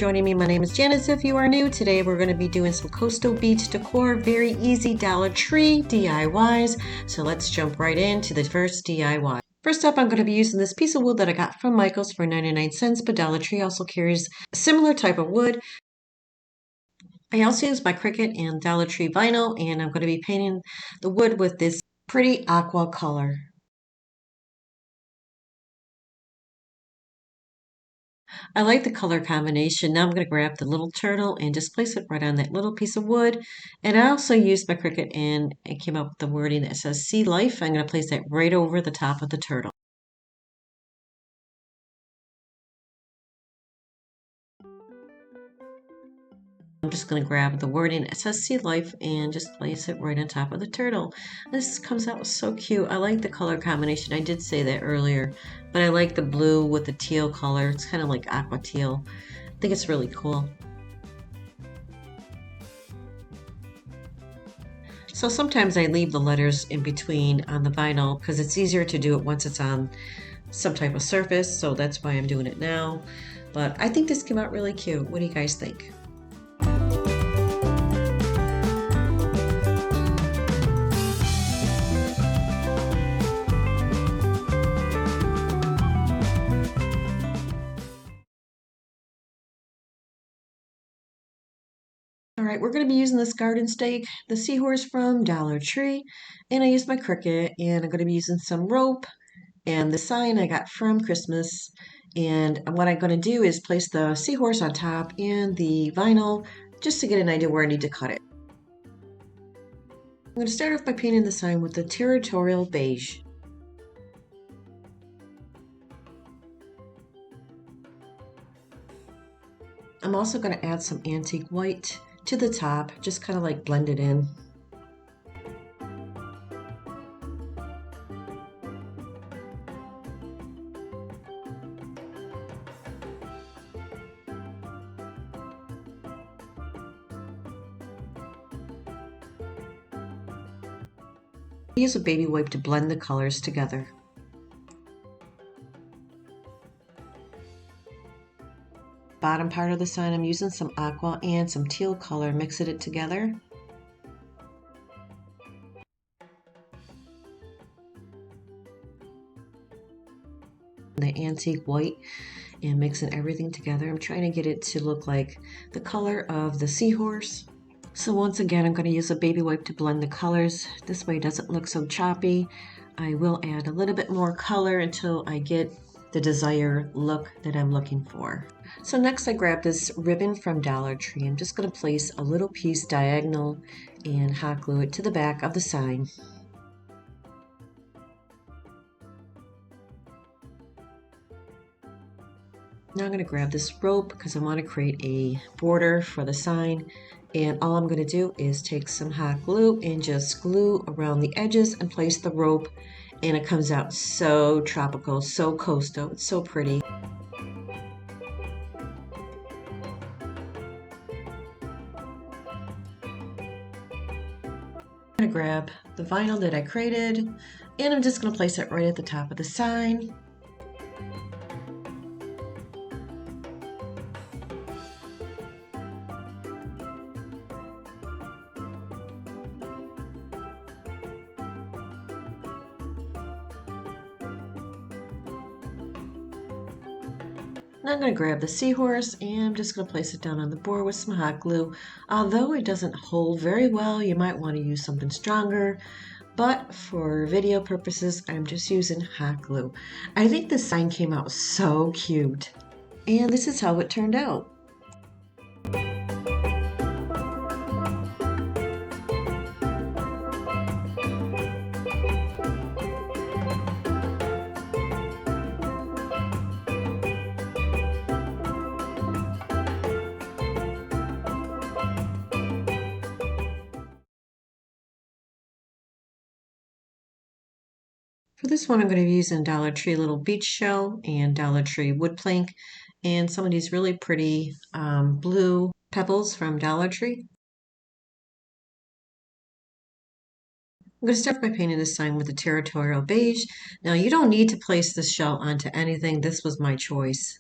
joining me. My name is Janice. If you are new, today we're going to be doing some coastal beach decor, very easy Dollar Tree DIYs. So let's jump right into the first DIY. First up, I'm going to be using this piece of wood that I got from Michael's for 99 cents, but Dollar Tree also carries a similar type of wood. I also use my Cricut and Dollar Tree vinyl, and I'm going to be painting the wood with this pretty aqua color. I like the color combination. Now I'm going to grab the little turtle and just place it right on that little piece of wood. And I also used my Cricut and it came up with the wording that says Sea Life. I'm going to place that right over the top of the turtle. I'm just going to grab the wording that says Sea Life and just place it right on top of the turtle. This comes out so cute. I like the color combination. I did say that earlier, but I like the blue with the teal color. It's kind of like aqua teal. I think it's really cool. So sometimes I leave the letters in between on the vinyl because it's easier to do it once it's on some type of surface. So that's why I'm doing it now. But I think this came out really cute. What do you guys think? All right, we're going to be using this garden stake, the seahorse from Dollar Tree, and I used my Cricut, and I'm going to be using some rope and the sign I got from Christmas. And what I'm going to do is place the seahorse on top and the vinyl just to get an idea where I need to cut it. I'm going to start off by painting the sign with the Teal Beige. I'm also going to add some antique white to the top, just kind of like blend it in. Use a baby wipe to blend the colors together. Bottom part of the sign, I'm using some aqua and some teal color, mixing it together. The antique white and mixing everything together. I'm trying to get it to look like the color of the seahorse. So once again, I'm going to use a baby wipe to blend the colors. This way it doesn't look so choppy. I will add a little bit more color until I get the desired look that I'm looking for. So next I grabbed this ribbon from Dollar Tree. I'm just going to place a little piece diagonal and hot glue it to the back of the sign. Now I'm going to grab this rope because I want to create a border for the sign. And all I'm going to do is take some hot glue and just glue around the edges and place the rope. And it comes out so tropical, so coastal. It's so pretty. I'm going to grab the vinyl that I created and I'm just going to place it right at the top of the sign. Now I'm going to grab the seahorse and I'm just going to place it down on the board with some hot glue. Although it doesn't hold very well, you might want to use something stronger. But for video purposes, I'm just using hot glue. I think the sign came out so cute. And this is how it turned out. For this one, I'm going to be using Dollar Tree little beach shell and Dollar Tree wood plank and some of these really pretty blue pebbles from Dollar Tree. I'm going to start by painting this sign with the Teal Beige. Now, you don't need to place this shell onto anything. This was my choice.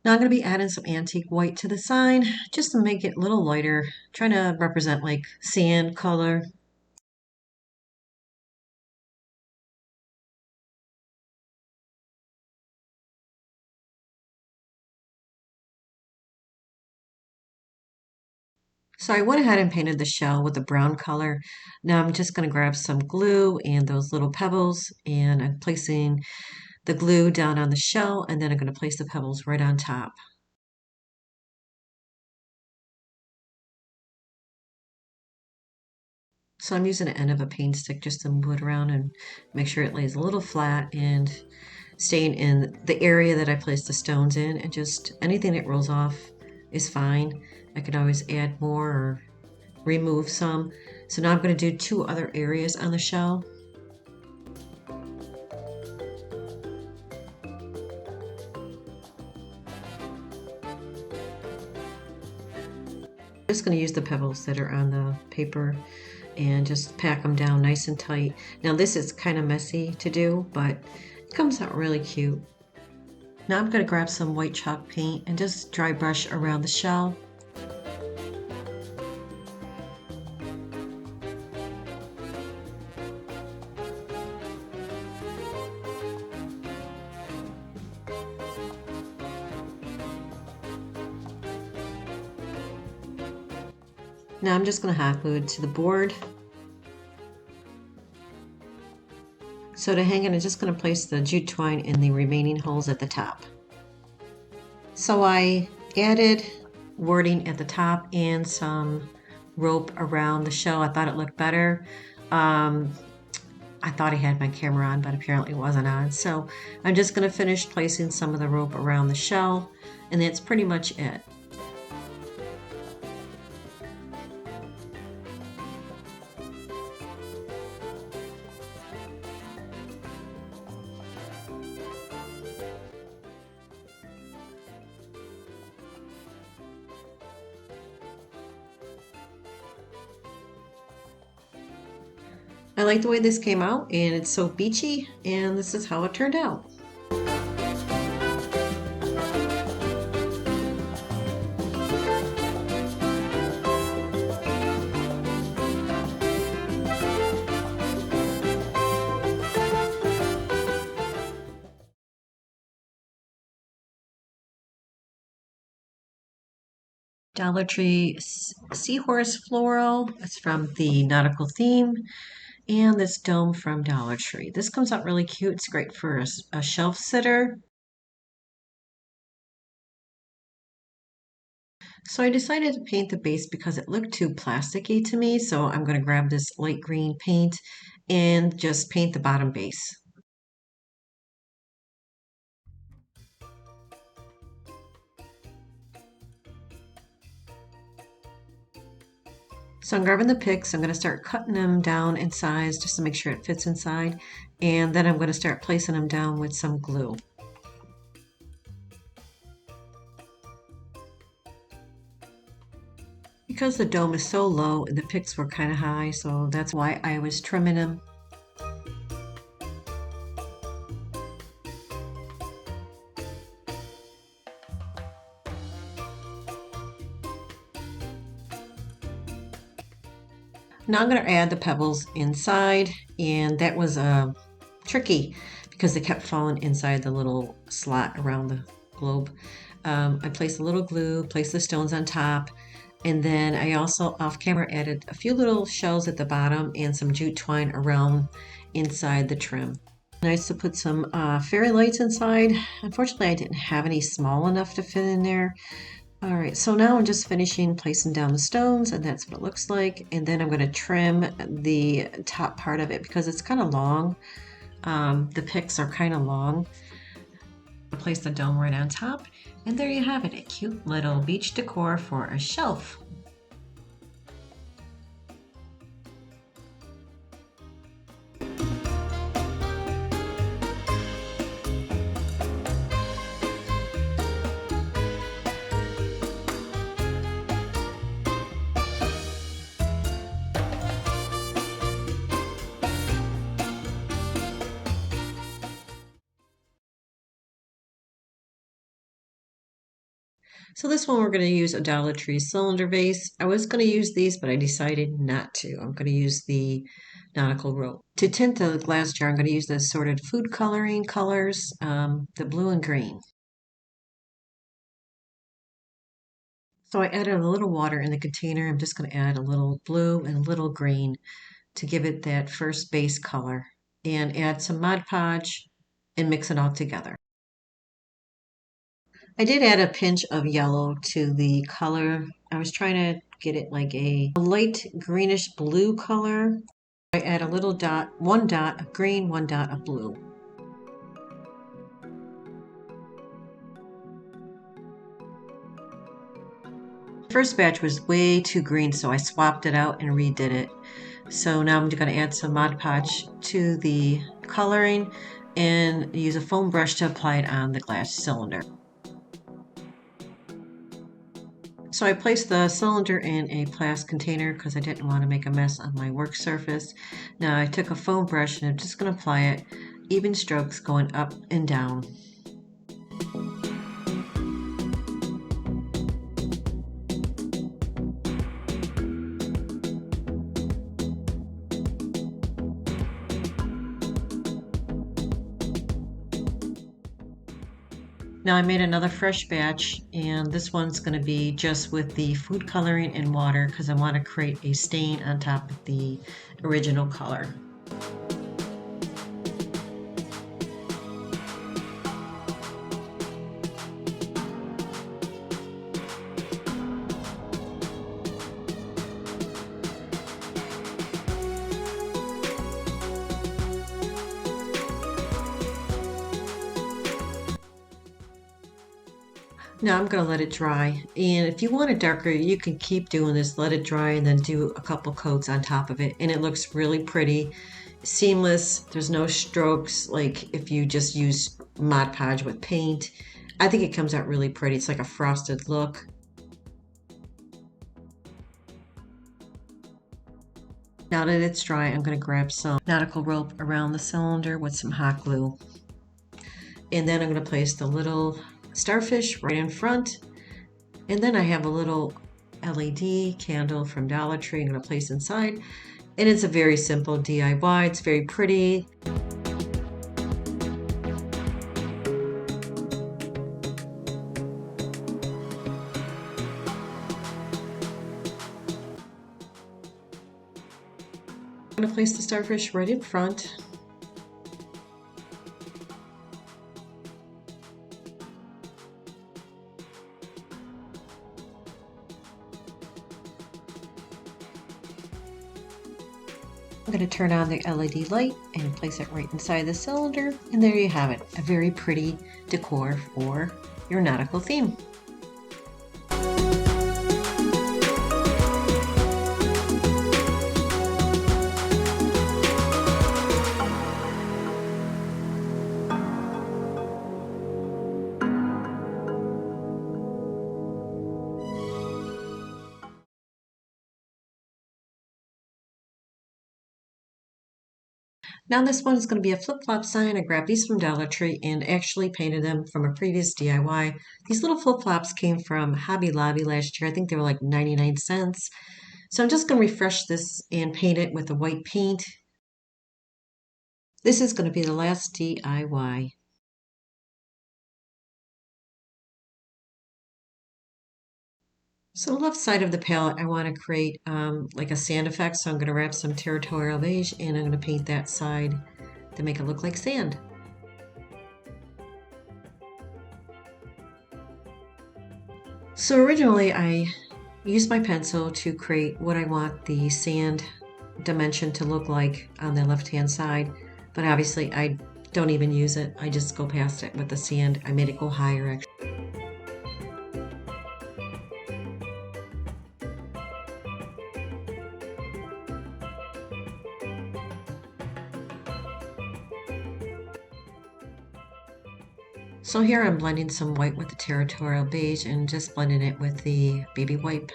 Now I'm going to be adding some antique white to the side just to make it a little lighter, trying to represent like sand color. So I went ahead and painted the shell with a brown color. Now I'm just going to grab some glue and those little pebbles, and I'm placing the glue down on the shell, and then I'm going to place the pebbles right on top. So I'm using the end of a paint stick just to move it around and make sure it lays a little flat and staying in the area that I placed the stones in, and just anything that rolls off is fine. I can always add more or remove some. So now I'm going to do two other areas on the shell. I'm just going to use the pebbles that are on the paper and just pack them down nice and tight. Now this is kind of messy to do, but it comes out really cute. Now I'm going to grab some white chalk paint and just dry brush around the shell. Now I'm just going to hot glue it to the board. So to hang it, I'm just going to place the jute twine in the remaining holes at the top. So I added wording at the top and some rope around the shell. I thought it looked better. I thought I had my camera on, but apparently it wasn't on. So I'm just going to finish placing some of the rope around the shell, and that's pretty much it. I like the way this came out, and it's so beachy, and this is how it turned out. Dollar Tree Seahorse Floral. It's from the nautical theme. And this dome from Dollar Tree. This comes out really cute. It's great for a shelf sitter. So I decided to paint the base because it looked too plasticky to me. So I'm going to grab this light green paint and just paint the bottom base. So I'm grabbing the picks. I'm going to start cutting them down in size just to make sure it fits inside. And then I'm going to start placing them down with some glue. Because the dome is so low, the picks were kind of high, so that's why I was trimming them. Now I'm going to add the pebbles inside, and that was tricky because they kept falling inside the little slot around the globe. I placed a little glue, placed the stones on top, and then I also off camera added a few little shells at the bottom and some jute twine around inside the trim. Nice to put some fairy lights inside. Unfortunately, I didn't have any small enough to fit in there. All right, so now I'm just finishing placing down the stones, and that's what it looks like. And then I'm going to trim the top part of it because it's kind of long. The picks are kind of long. I'll place the dome right on top, and there you have it, a cute little beach decor for a shelf. So this one we're going to use a Dollar Tree cylinder vase. I was going to use these, but I decided not to. I'm going to use the nautical rope. To tint the glass jar, I'm going to use the assorted food coloring colors, the blue and green. So I added a little water in the container. I'm just going to add a little blue and a little green to give it that first base color, and add some Mod Podge and mix it all together. I did add a pinch of yellow to the color. I was trying to get it like a light greenish blue color. I add a little dot, one dot of green, one dot of blue. The first batch was way too green, so I swapped it out and redid it. So now I'm going to add some Mod Podge to the coloring and use a foam brush to apply it on the glass cylinder. So I placed the cylinder in a plastic container because I didn't want to make a mess on my work surface. Now I took a foam brush and I'm just going to apply it, even strokes going up and down. Now I made another fresh batch, and this one's going to be just with the food coloring and water because I want to create a stain on top of the original color. Now I'm going to let it dry, and if you want it darker, you can keep doing this, let it dry and then do a couple coats on top of it, and it looks really pretty, seamless. There's no strokes like if you just use Mod Podge with paint. I think it comes out really pretty. It's like a frosted look. Now that it's dry, I'm going to grab some nautical rope around the cylinder with some hot glue, and then I'm going to place the little starfish right in front, and then I have a little LED candle from Dollar Tree I'm going to place inside, and it's a very simple DIY. It's very pretty. I'm going to place the starfish right in front. I'm going to turn on the LED light and place it right inside the cylinder, and there you have it, a very pretty decor for your nautical theme. Now this one is going to be a flip-flop sign. I grabbed these from Dollar Tree and actually painted them from a previous DIY. These little flip-flops came from Hobby Lobby last year. I think they were like 99 cents. So I'm just going to refresh this and paint it with a white paint. This is going to be the last DIY. So the left side of the palette, I want to create like a sand effect. So I'm going to wrap some territorial beige and I'm going to paint that side to make it look like sand. So originally I used my pencil to create what I want the sand dimension to look like on the left-hand side, but obviously I don't even use it. I just go past it with the sand. I made it go higher actually. So here I'm blending some white with the territorial beige and just blending it with the baby wipe.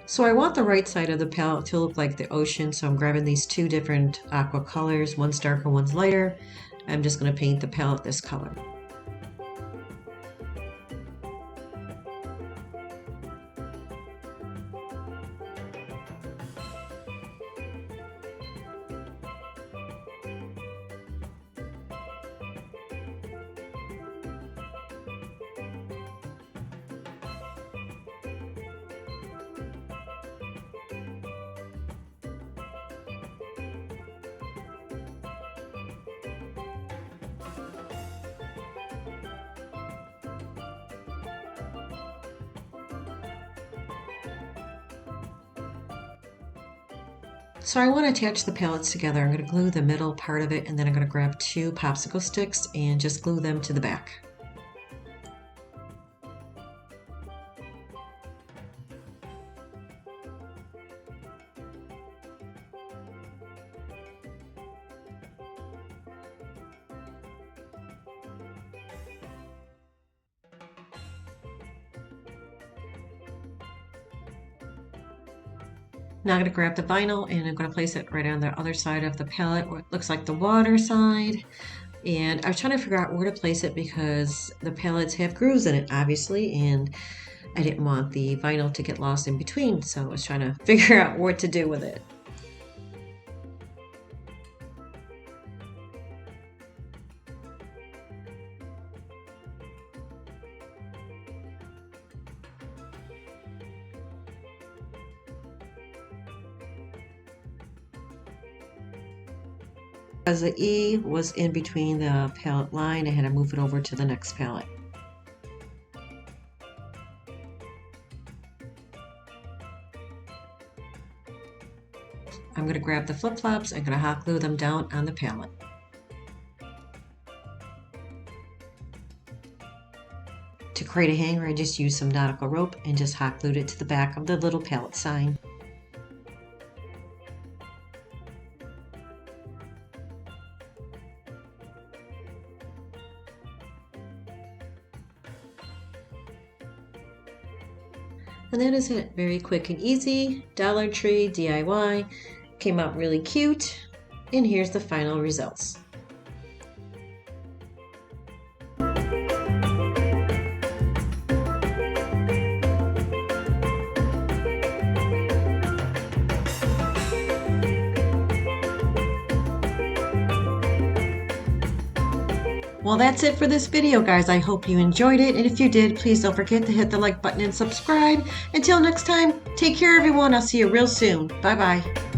So I want the right side of the palette to look like the ocean, so I'm grabbing these two different aqua colors, one's darker, one's lighter. I'm just going to paint the palette this color. So I want to attach the palettes together. I'm going to glue the middle part of it, and then I'm going to grab 2 popsicle sticks and just glue them to the back. Now I'm going to grab the vinyl and I'm going to place it right on the other side of the palette where it looks like the water side. And I was trying to figure out where to place it because the palettes have grooves in it, obviously, and I didn't want the vinyl to get lost in between, so I was trying to figure out what to do with it. As the E was in between the palette line, I had to move it over to the next palette. I'm going to grab the flip-flops, I'm going to hot glue them down on the palette. To create a hanger, I just used some nautical rope and just hot glued it to the back of the little palette sign. And that is it. Very quick and easy. Dollar Tree DIY. Came out really cute. And here's the final results. Well, that's it for this video, guys. I hope you enjoyed it. And if you did, please don't forget to hit the like button and subscribe. Until next time, take care, everyone. I'll see you real soon. Bye-bye.